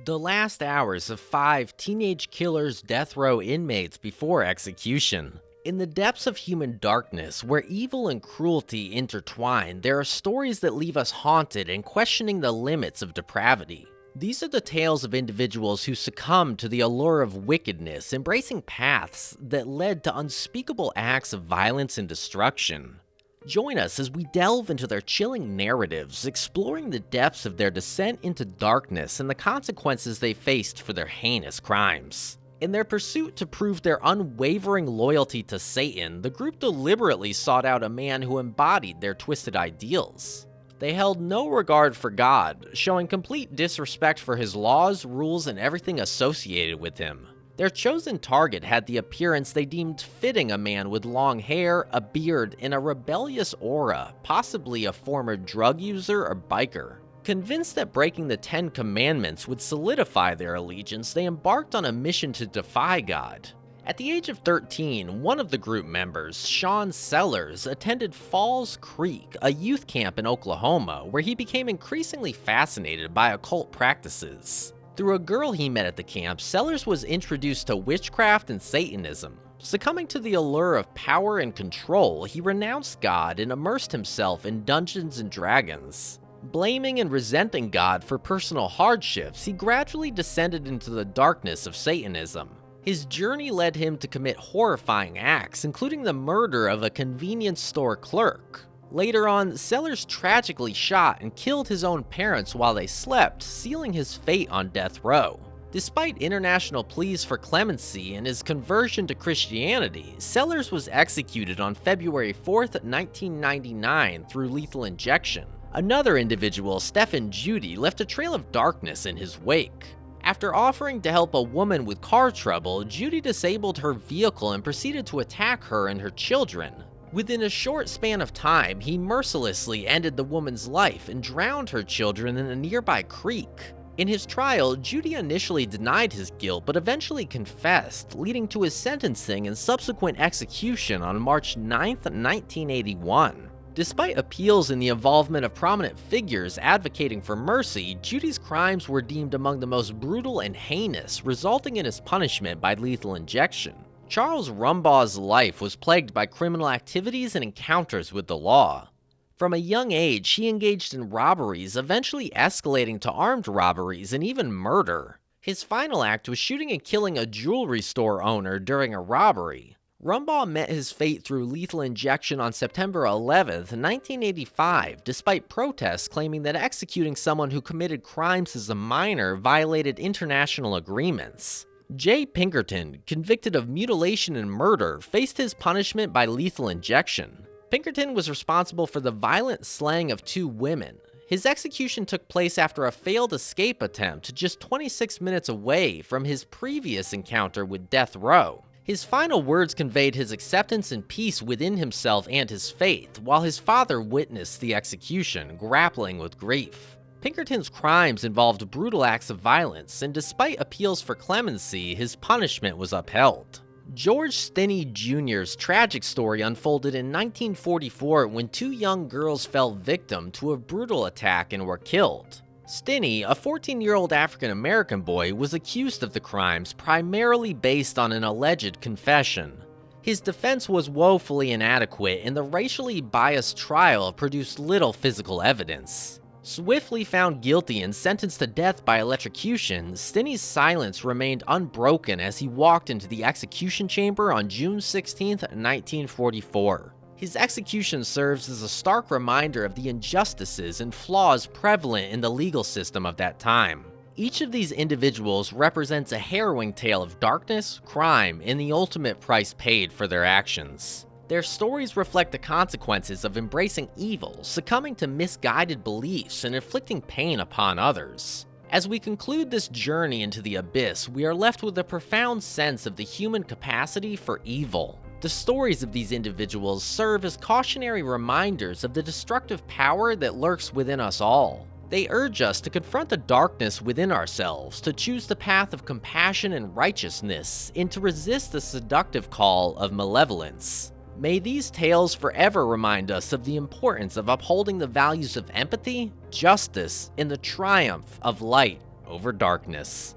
The last hours of 5 teenage killers' death row inmates before execution. In the depths of human darkness, where evil and cruelty intertwine, there are stories that leave us haunted and questioning the limits of depravity. These are the tales of individuals who succumbed to the allure of wickedness, embracing paths that led to unspeakable acts of violence and destruction. Join us as we delve into their chilling narratives, exploring the depths of their descent into darkness and the consequences they faced for their heinous crimes. In their pursuit to prove their unwavering loyalty to Satan, the group deliberately sought out a man who embodied their twisted ideals. They held no regard for God, showing complete disrespect for his laws, rules, and everything associated with him. Their chosen target had the appearance they deemed fitting a man with long hair, a beard, and a rebellious aura, possibly a former drug user or biker. Convinced that breaking the 10 Commandments would solidify their allegiance, they embarked on a mission to defy God. At the age of 13, one of the group members, Sean Llers, attended Falls Creek, a youth camp in Oklahoma, where he became increasingly fascinated by occult practices. Through a girl he met at the camp, Llers was introduced to witchcraft and Satanism. Succumbing to the allure of power and control, he renounced God and immersed himself in Dungeons and Dragons. Blaming and resenting God for personal hardships, he gradually descended into the darkness of Satanism. His journey led him to commit horrifying acts, including the murder of a convenience store clerk. Later on, Llers tragically shot and killed his own parents while they slept, sealing his fate on death row. Despite international pleas for clemency and his conversion to Christianity, Llers was executed on February 4th, 1999 through lethal injection. Another individual, Stephen Judy, left a trail of darkness in his wake. After offering to help a woman with car trouble, Judy disabled her vehicle and proceeded to attack her and her children. Within a short span of time, he mercilessly ended the woman's life and drowned her children in a nearby creek. In his trial, Judy initially denied his guilt but eventually confessed, leading to his sentencing and subsequent execution on March 9th, 1981. Despite appeals and the involvement of prominent figures advocating for mercy, Judy's crimes were deemed among the most brutal and heinous, resulting in his punishment by lethal injection. Charles Rumbaugh's life was plagued by criminal activities and encounters with the law. From a young age, he engaged in robberies, eventually escalating to armed robberies and even murder. His final act was shooting and killing a jewelry store owner during a robbery. Rumbaugh met his fate through lethal injection on September 11th, 1985, despite protests claiming that executing someone who committed crimes as a minor violated international agreements. Jay Pinkerton, convicted of mutilation and murder, faced his punishment by lethal injection. Pinkerton was responsible for the violent slaying of 2 women. His execution took place after a failed escape attempt just 26 minutes away from his previous encounter with death row. His final words conveyed his acceptance and peace within himself and his faith, while his father witnessed the execution, grappling with grief. Pinkerton's crimes involved brutal acts of violence, and despite appeals for clemency, his punishment was upheld. George Stinney Jr.'s tragic story unfolded in 1944 when 2 young girls fell victim to a brutal attack and were killed. Stinney, a 14-year-old African-American boy, was accused of the crimes primarily based on an alleged confession. His defense was woefully inadequate, and the racially biased trial produced little physical evidence. Swiftly found guilty and sentenced to death by electrocution, Stinney's silence remained unbroken as he walked into the execution chamber on June 16, 1944. His execution serves as a stark reminder of the injustices and flaws prevalent in the legal system of that time. Each of these individuals represents a harrowing tale of darkness, crime, and the ultimate price paid for their actions. Their stories reflect the consequences of embracing evil, succumbing to misguided beliefs, and inflicting pain upon others. As we conclude this journey into the abyss, we are left with a profound sense of the human capacity for evil. The stories of these individuals serve as cautionary reminders of the destructive power that lurks within us all. They urge us to confront the darkness within ourselves, to choose the path of compassion and righteousness, and to resist the seductive call of malevolence. May these tales forever remind us of the importance of upholding the values of empathy, justice, and the triumph of light. over darkness.